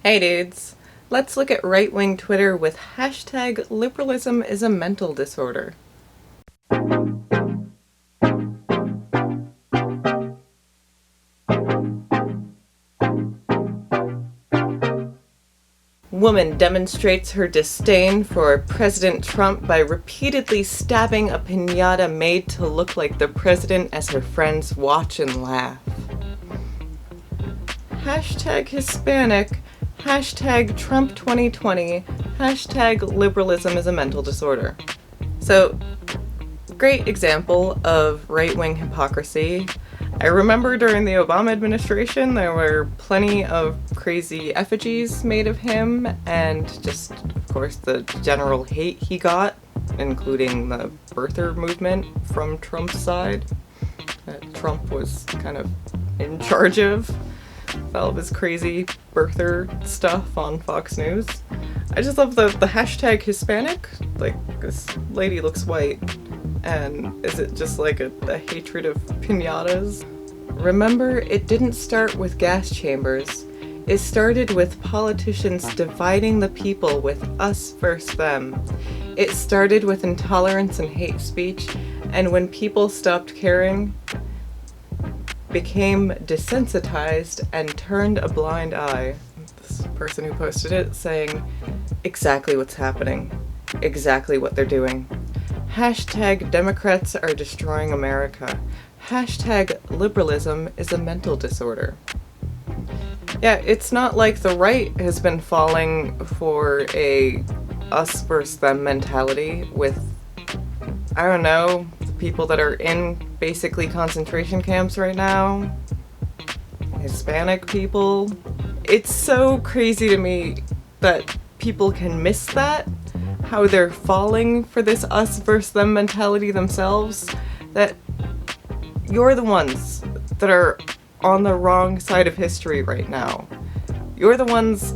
Hey dudes, let's look at right-wing Twitter with hashtag liberalism is a mental disorder. Woman demonstrates her disdain for President Trump by repeatedly stabbing a piñata made to look like the president as her friends watch and laugh. Hashtag Hispanic, hashtag Trump 2020, hashtag liberalism is a mental disorder. So, great example of right-wing hypocrisy. I remember during the Obama administration there were plenty of crazy effigies made of him, and just, of course, the general hate he got, including the birther movement from Trump's side that Trump was kind of in charge of all of his crazy birther stuff on Fox News. I just love the hashtag Hispanic. Like, this lady looks white. And is it just like a hatred of piñatas? Remember, it didn't start with gas chambers. It started with politicians dividing the people with us versus them. It started with intolerance and hate speech, and when people stopped caring, became desensitized and turned a blind eye. This person who posted it saying exactly what's happening, exactly what they're doing. Hashtag Democrats are destroying America. Hashtag liberalism is a mental disorder. Yeah, it's not like the right has been falling for a us versus them mentality with, I don't know, people that are in basically concentration camps right now. Hispanic people. It's so crazy to me that people can miss that. How they're falling for this us versus them mentality themselves, that you're the ones that are on the wrong side of history right now. You're the ones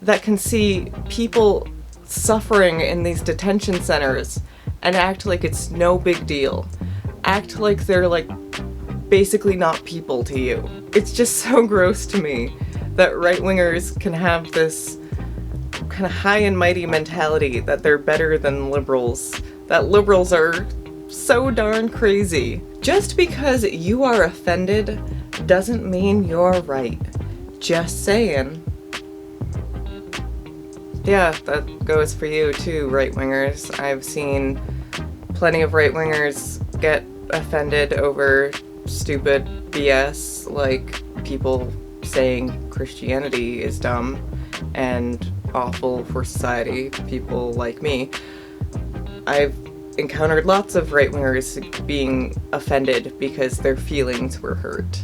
that can see people suffering in these detention centers and act like it's no big deal. Act like they're like basically not people to you. It's just so gross to me that right-wingers can have this kind of high and mighty mentality that they're better than liberals, that liberals are so darn crazy. Just because you are offended doesn't mean you're right. Just saying. Yeah, that goes for you too, right-wingers. I've seen plenty of right-wingers get offended over stupid BS, like people saying Christianity is dumb and awful for society, people like me. I've encountered lots of right-wingers being offended because their feelings were hurt.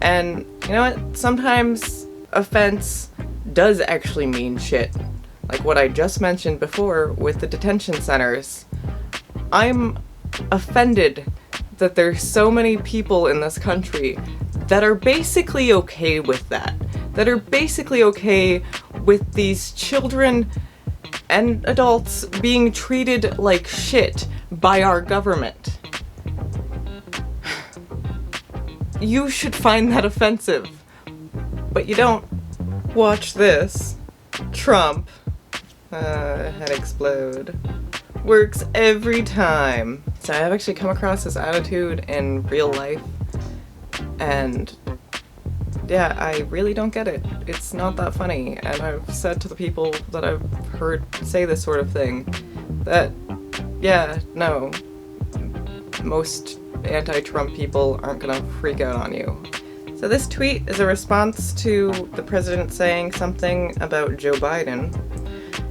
And you know what? Sometimes offense does actually mean shit. Like what I just mentioned before with the detention centers. I'm offended that there's so many people in this country that are basically okay with that. That are basically okay with these children and adults being treated like shit by our government. You should find that offensive. But you don't. Watch this. Trump. Head explode. Works every time. So I've actually come across this attitude in real life, and yeah, I really don't get it. It's not that funny, and I've said to the people that I've heard say this sort of thing that, yeah, no, most anti-Trump people aren't gonna freak out on you. So this tweet is a response to the president saying something about Joe Biden.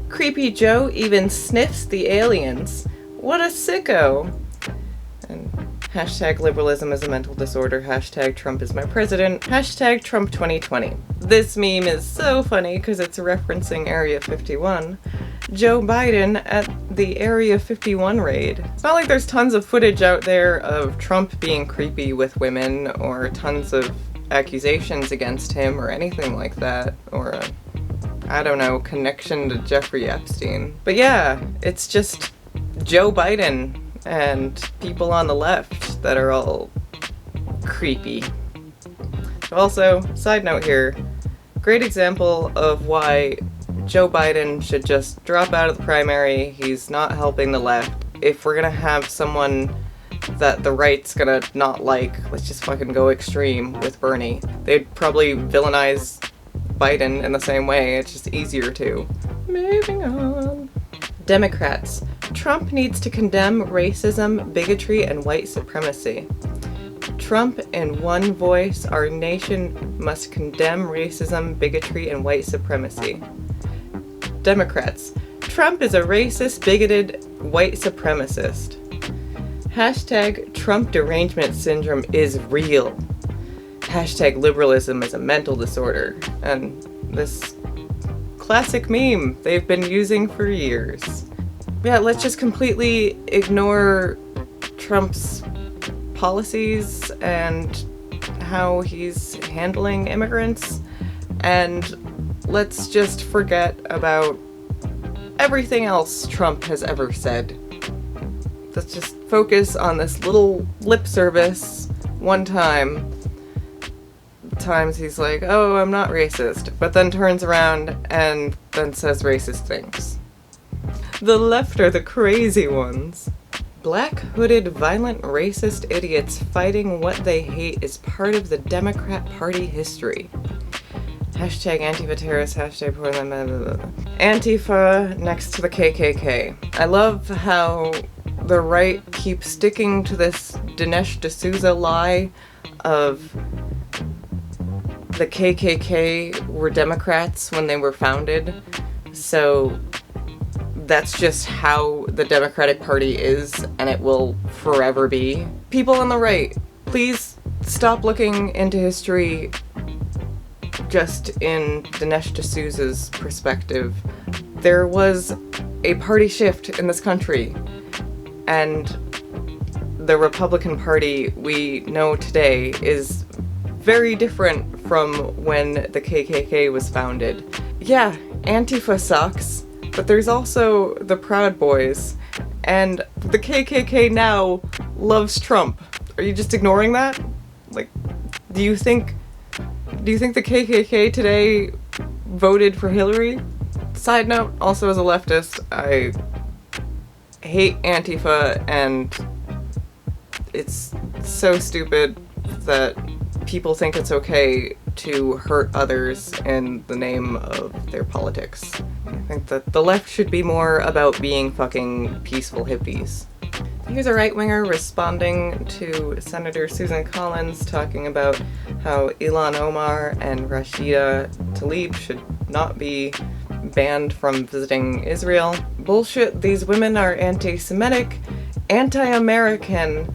Creepy Joe even sniffs the aliens. What a sicko. And hashtag liberalism is a mental disorder, hashtag Trump is my president, hashtag Trump 2020. This meme is so funny because it's referencing Area 51. Joe Biden at the Area 51 raid. It's not like there's tons of footage out there of Trump being creepy with women or tons of accusations against him or anything like that, or a, I don't know, connection to Jeffrey Epstein. But yeah, it's just Joe Biden and people on the left that are all creepy. Also, side note here, Great example of why Joe Biden should just drop out of the primary. He's not helping the left. If we're gonna have someone that the right's gonna not like, let's just fucking go extreme with Bernie. They'd probably villainize Biden in the same way. It's just easier to. Moving on. Democrats. Trump needs to condemn racism, bigotry, and white supremacy. Trump in one voice, our nation must condemn racism, bigotry, and white supremacy. Democrats. Trump is a racist, bigoted, white supremacist. Hashtag Trump derangement syndrome is real. Hashtag liberalism is a mental disorder. And this classic meme they've been using for years. Yeah, let's just completely ignore Trump's policies and how he's handling immigrants, and let's just forget about everything else Trump has ever said. Let's just focus on this little lip service one time. Times he's like, oh, I'm not racist, but then turns around and then says racist things. The left are the crazy ones. Black hooded, violent, racist idiots fighting what they hate is part of the Democrat Party history. Hashtag Antifa terrorists, hashtag for them. Antifa next to the KKK. I love how the right keeps sticking to this Dinesh D'Souza lie of the KKK were Democrats when they were founded. So that's just how the Democratic Party is, and it will forever be. People on the right, please stop looking into history just in Dinesh D'Souza's perspective. There was a party shift in this country, and the Republican Party we know today is very different from when the KKK was founded. Yeah, Antifa sucks, but there's also the Proud Boys, and the KKK now loves Trump. Are you just ignoring that? Like, do you think the KKK today voted for Hillary? Side note, also as a leftist, I hate Antifa, and it's so stupid that people think it's okay to hurt others in the name of their politics. I think that the left should be more about being fucking peaceful hippies. Here's a right-winger responding to Senator Susan Collins talking about how Ilhan Omar and Rashida Tlaib should not be banned from visiting Israel. Bullshit, these women are anti-Semitic, anti-American.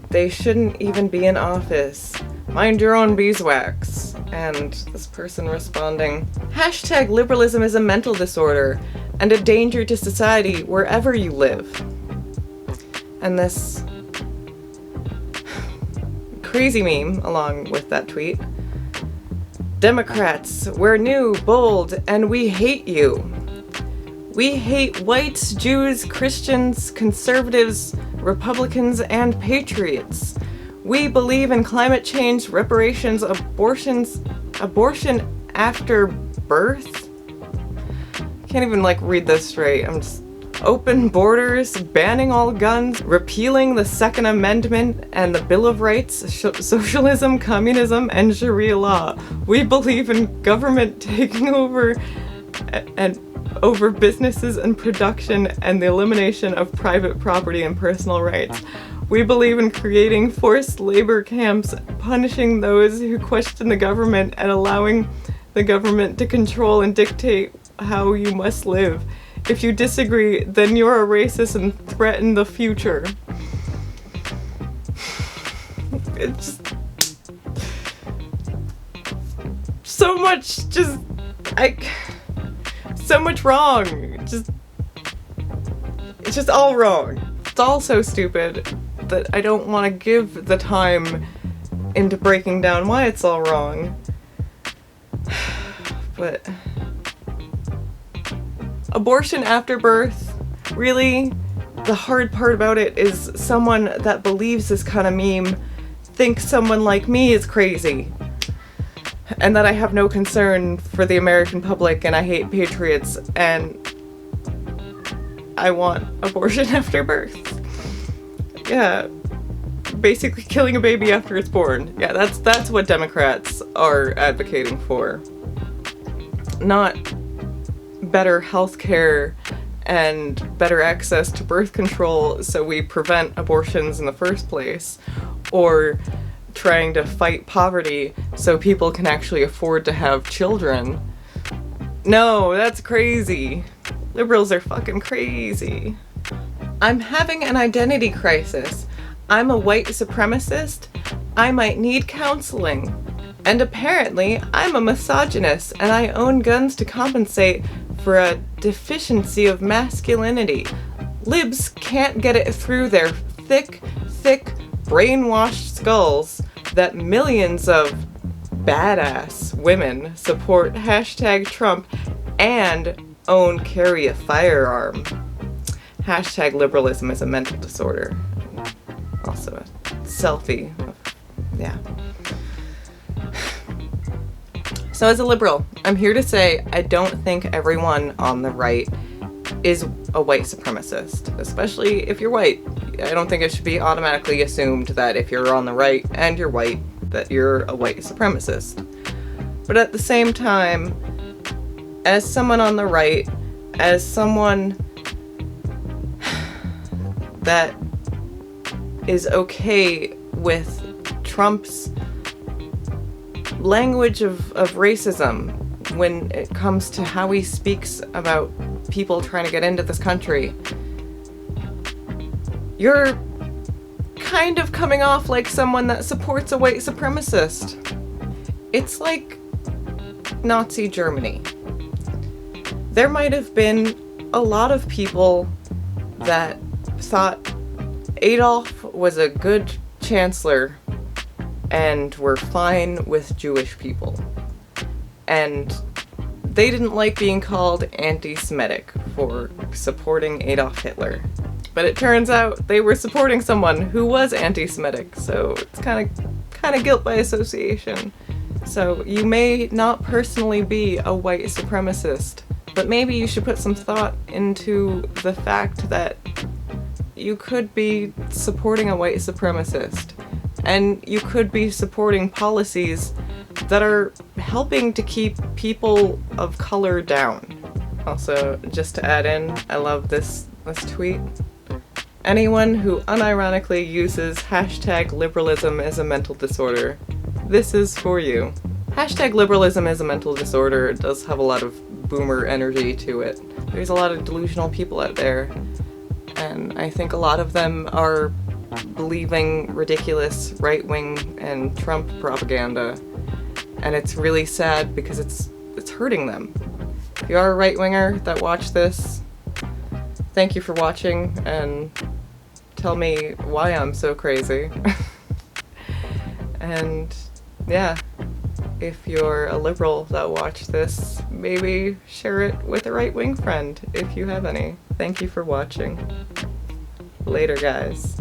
They shouldn't even be in office. Mind your own beeswax. And this person responding, hashtag liberalism is a mental disorder and a danger to society wherever you live. And this crazy meme along with that tweet. Democrats, we're new, bold, and we hate you. We hate whites, Jews, Christians, conservatives, Republicans, and patriots. We believe in climate change, reparations, abortion after birth? Can't even read this straight. I'm just open borders, banning all guns, repealing the Second Amendment and the Bill of Rights, socialism, communism, and Sharia law. We believe in government taking over over businesses and production and the elimination of private property and personal rights. We believe in creating forced labor camps, punishing those who question the government, and allowing the government to control and dictate how you must live. If you disagree, then you're a racist and threaten the future. It's just so much, so much wrong. It's just all wrong. It's all so stupid that I don't want to give the time into breaking down why it's all wrong. But abortion after birth, really? The hard part about it is someone that believes this kind of meme thinks someone like me is crazy. and that I have no concern for the American public, and I hate patriots, and I want abortion after birth. Yeah, basically killing a baby after it's born. Yeah, that's what Democrats are advocating for. Not better healthcare and better access to birth control so we prevent abortions in the first place, or trying to fight poverty so people can actually afford to have children. No, that's crazy. Liberals are fucking crazy. I'm having an identity crisis. I'm a white supremacist. I might need counseling. And apparently, I'm a misogynist and I own guns to compensate for a deficiency of masculinity. Libs can't get it through their thick, brainwashed skulls that millions of badass women support hashtag Trump and carry a firearm. Hashtag liberalism is a mental disorder. Also a selfie. Yeah. So as a liberal, I'm here to say I don't think everyone on the right is a white supremacist, especially if you're white. I don't think it should be automatically assumed that if you're on the right and you're white, that you're a white supremacist. But at the same time, as someone on the right, as someone that is okay with Trump's language of racism when it comes to how he speaks about people trying to get into this country, you're kind of coming off like someone that supports a white supremacist. It's like Nazi Germany. There might have been a lot of people that thought Adolf was a good chancellor and were fine with Jewish people. And they didn't like being called anti-Semitic for supporting Adolf Hitler. But it turns out they were supporting someone who was anti-Semitic, so it's kind of guilt by association. So you may not personally be a white supremacist, but maybe you should put some thought into the fact that you could be supporting a white supremacist, and you could be supporting policies that are helping to keep people of color down. Also, just to add in, I love this tweet. Anyone who unironically uses hashtag liberalism is a mental disorder, this is for you. Hashtag liberalism is a mental disorder does have a lot of boomer energy to it. There's a lot of delusional people out there, and I think a lot of them are believing ridiculous right-wing and Trump propaganda, and it's really sad because it's hurting them. If you are a right-winger that watch this, thank you for watching, and tell me why I'm so crazy. And yeah, if you're a liberal that watched this, maybe share it with a right-wing friend if you have any. Thank you for watching. Later, guys.